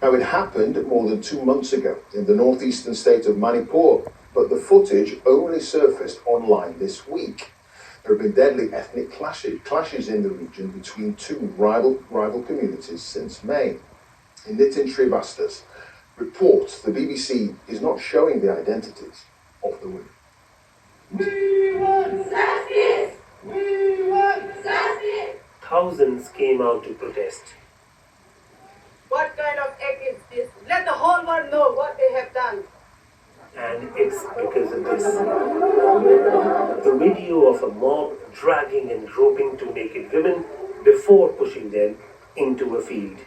Now, it happened more than 2 months ago in the northeastern state of Manipur, but the footage only surfaced online this week. There have been deadly ethnic clashes in the region between two rival communities since May. In Nitin Srivasta's report, the BBC is not showing the identities of the women. We want justice! We want justice! Thousands came out to protest. What kind of act is this? Let the whole world know what they have done. And it's because of this. The video of a mob dragging and groping two naked women before pushing them into a field.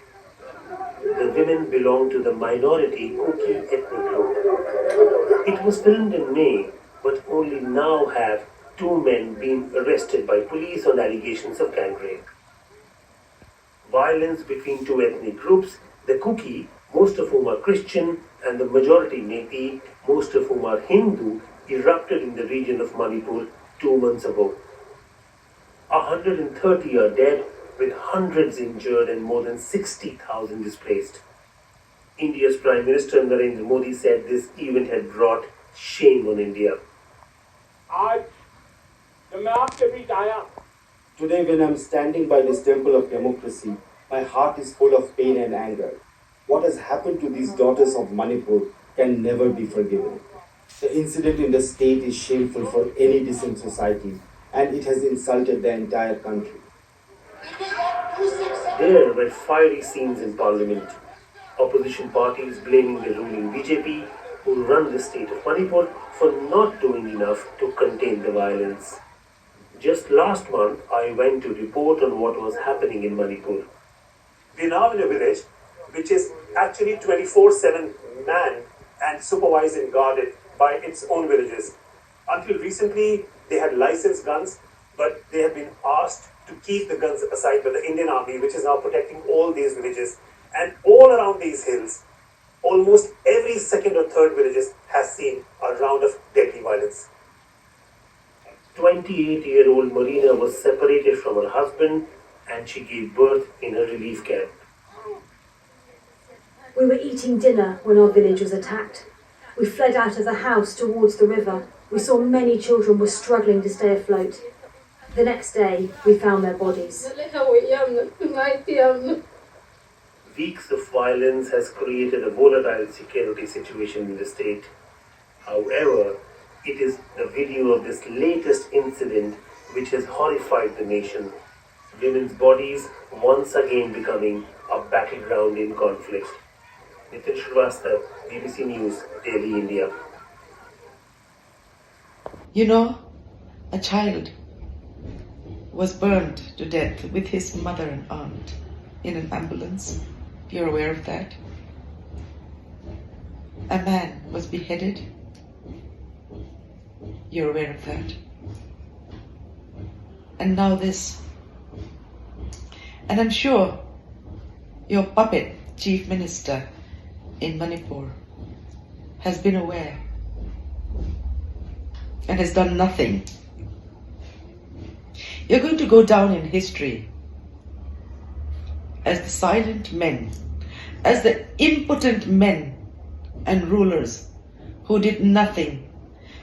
The women belong to the minority Kuki ethnic group. It was filmed in May, but only now have two men been arrested by police on allegations of gang rape. Violence between two ethnic groups, the Kuki, most of whom are Christian, and the majority Meitei, most of whom are Hindu, erupted in the region of Manipur 2 months ago. 130 are dead, with hundreds injured and more than 60,000 displaced. India's Prime Minister Narendra Modi said this event had brought shame on India. Today, when I'm standing by this temple of democracy, my heart is full of pain and anger. What has happened to these daughters of Manipur can never be forgiven. The incident in the state is shameful for any decent society, and it has insulted the entire country. There were fiery scenes in Parliament. Opposition parties blaming the ruling BJP, who run the state of Manipur, for not doing enough to contain the violence. Just last month, I went to report on what was happening in Manipur. We're now in a village which is actually 24/7 manned and supervised and guarded by its own villagers. Until recently, they had licensed guns, but they have been asked to keep the guns aside by the Indian Army, which is now protecting all these villages. And all around these hills, almost every second or third village has seen a round of deadly violence. 28-year-old Marina was separated from her husband and she gave birth in a relief camp. We were eating dinner when our village was attacked. We fled out of the house towards the river. We saw many children were struggling to stay afloat. The next day, we found their bodies. Weeks of violence has created a volatile security situation in the state. However, it is the video of this latest incident which has horrified the nation. Women's bodies once again becoming a battleground in conflict. Nitin Srivastav, BBC News, Delhi, India. You know, a child was burned to death with his mother and aunt in an ambulance. You're aware of that? A man was beheaded. You're aware of that? And now this. And I'm sure your puppet chief minister in Manipur has been aware and has done nothing. You're going to go down in history as the silent men, as the impotent men and rulers who did nothing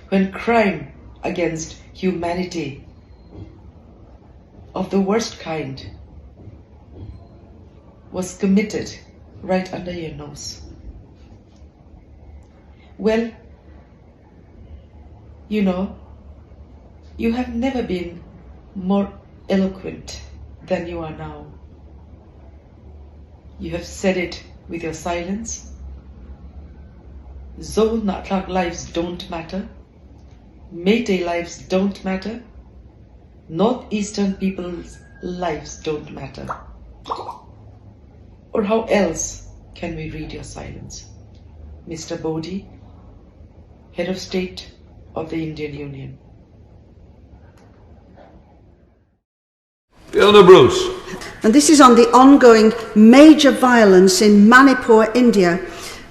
when crime against humanity of the worst kind was committed right under your nose. Well, you know, you have never been more eloquent than you are now. You have said it with your silence. Zol Natlak lives don't matter. Meitei lives don't matter. Northeastern people's lives don't matter. Or how else can we read your silence? Mr. Modi, Head of State of the Indian Union. Fiona Bruce. And this is on the ongoing major violence in Manipur, India,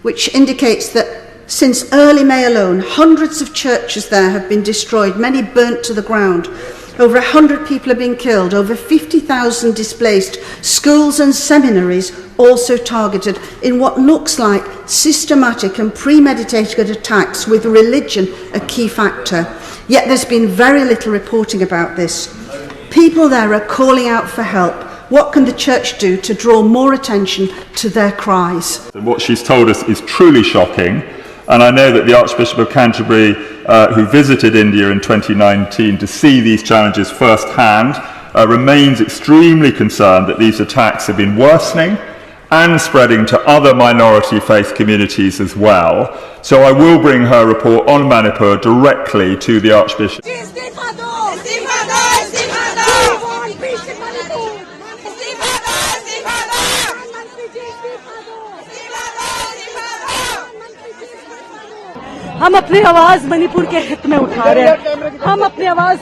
which indicates that since early May alone, hundreds of churches there have been destroyed, many burnt to the ground. Over 100 people have been killed, over 50,000 displaced, schools and seminaries also targeted in what looks like systematic and premeditated attacks with religion a key factor. Yet there's been very little reporting about this. People there are calling out for help. What can the church do to draw more attention to their cries? What she's told us is truly shocking, and I know that the Archbishop of Canterbury, who visited India in 2019 to see these challenges firsthand, remains extremely concerned that these attacks have been worsening and spreading to other minority faith communities as well. So I will bring her report on Manipur directly to the Archbishop. हम अपनी आवाज मणिपुर के हित में उठा रहे हैं, हम अपनी आवाज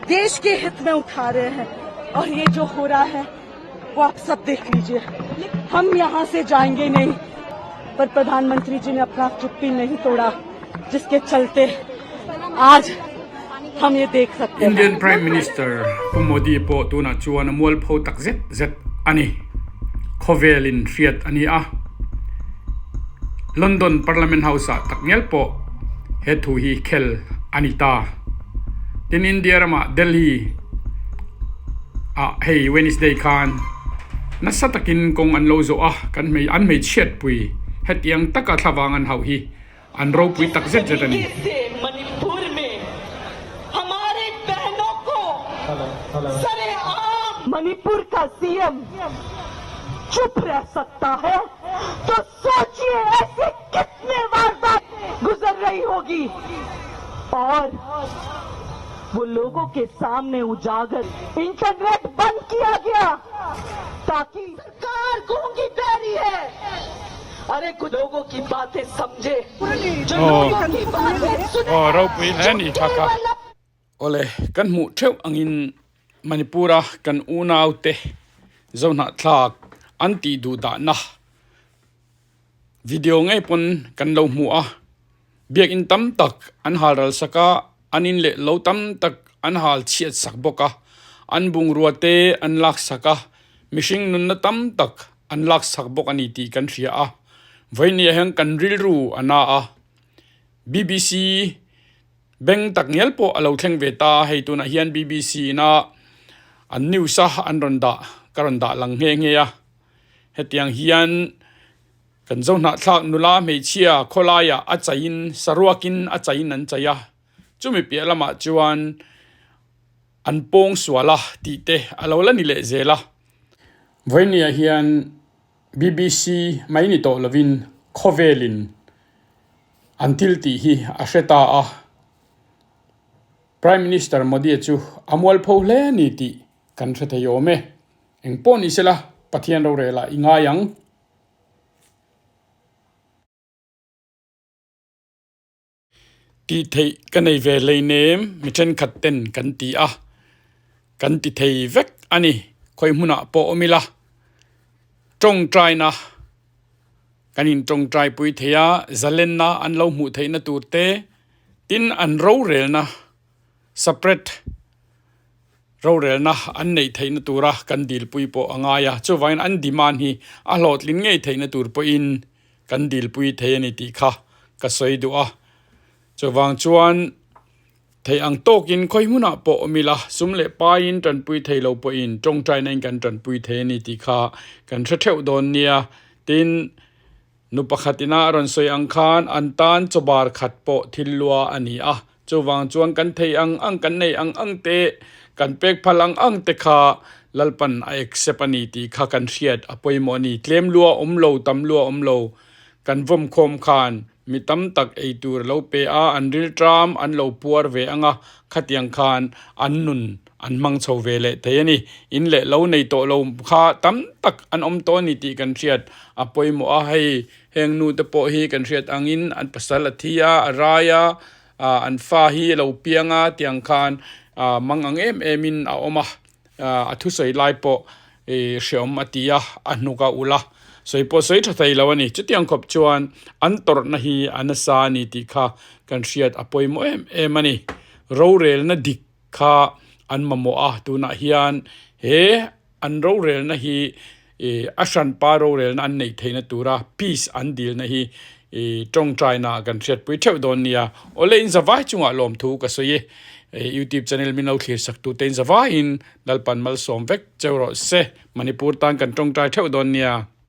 देश के हित में उठा रहे हैं और ये जो हो रहा है वो आप सब देख लीजिए। हम यहाँ से जाएंगे नहीं, पर प्रधानमंत्री जी ने अपना चुप्पी नहीं तोड़ा, जिसके चलते आज हम ये देख सकते हैं। इंडियन प्राइम मिनिस्टर मोदी पो तुना चुआन मोल फो तक जेट अनि खोवेलिन रियत अनि आ London Parliament House takngel po hetu hi khel anita in India rama Delhi hey Wednesday kan nasatakin kong anlo zo kan may an may chet pui het yang taka thawangan hau hi anro pui tak zet zetani Manipur में हमारे बहनों को सरेआम मणिपुर का CM चुप रह सकता है तो सोचिए ऐसे कितने वारदात गुजर रही होगी और वो लोगों के सामने उजागर इंटरनेट बंद किया गया ताकि सरकार गूंगी बैठी है। अरे कुछ लोगों की बातें समझे जो लोगों की बातें सुने। Ole kan mu theu angin Manipura kan unaute zona thlak anti du da na video ngai pon kan lo mu biak in tam tak an haral saka anin le lo tam tak an hal chiat sak boka an bung ruate an lak saka mishing nun na tam tak an lak sak bok ani ti kan ria voini hang kan ril ru ana BBC beng tak ngel po alo thleng veta hei tu na hian BBC na an news an ronda lang nge nge ya hetiang hian kan zona thlak nula mei chia kholaya achain saruakin achain an chaya chumi pi lama chuan an pong swala ti te alo la ni le zela voinia hian BBC maini to lovin khovelin until ti hi asheta Prime Minister Modi chu amwal pho le ni ti kan thate yome engpon isela pathian ro rela inga yang ti thei kanai ve le nem michen khatten kan ti kan ti thei vek ani khoi muna po omila tong trai na kanin tong trai pui theya zalen na an lo mu theina turte tin an ro rel na separate rorel na an nei theina tura kan dil pui po angaya chuwain an demand hi a hlot lin ngei theina tur po in kan dil pui theani ti kha ka soidu chuwang chuan thei ang tokin khoi muna po mila sumle pain tran pui theilo po in tong trai nai kan tran pui theani ti kha kan theu don nia tin nu pakhatina ron soi ang khan an tan chobar khat po thilwa ani chuwang chuan kan thei ang kan nei ang te kan pek phalang ang te kha lalpan a accept ani ti kha kan hriat apoimo ni tlem lua omlo tam lua omlo kan vom khom khan mi tam tak ei tur lo pe an ril tram an lo puar ve anga khatiang khan an nun an mang chho ve le te ani in le lo nei to lo kha tam tak an om to ni ti kan hriat apoimo hei heng nu te po hi kan hriat angin an pasal athia araya an fa hi lo pianga tiang khan mangang emin a oma athu soi lai po sheom atia anuka ula soi po soi thai lawani chutiang khop chuan an tor na hi anasa ni ti kha kan hriat apoi mo em ani ro rel na dik kha อันมาโมอาตูน่ะฮิอันเฮอันโรเรลนะฮีอาชันปาโรเรลนะอันในเทนตูราพีซอันดีลนะฮีจงใจนะกันเสียดปุยเทวดอนเนียโอเลอินสวายจุงอาลมทูกสวยYouTube channel มินเอาเคลียร์สักตัวเต็นสวายอินดัลปันมัลสอมเวกเจ้ารอเซมณิปุรตังกันจงใจเทวดอนเนีย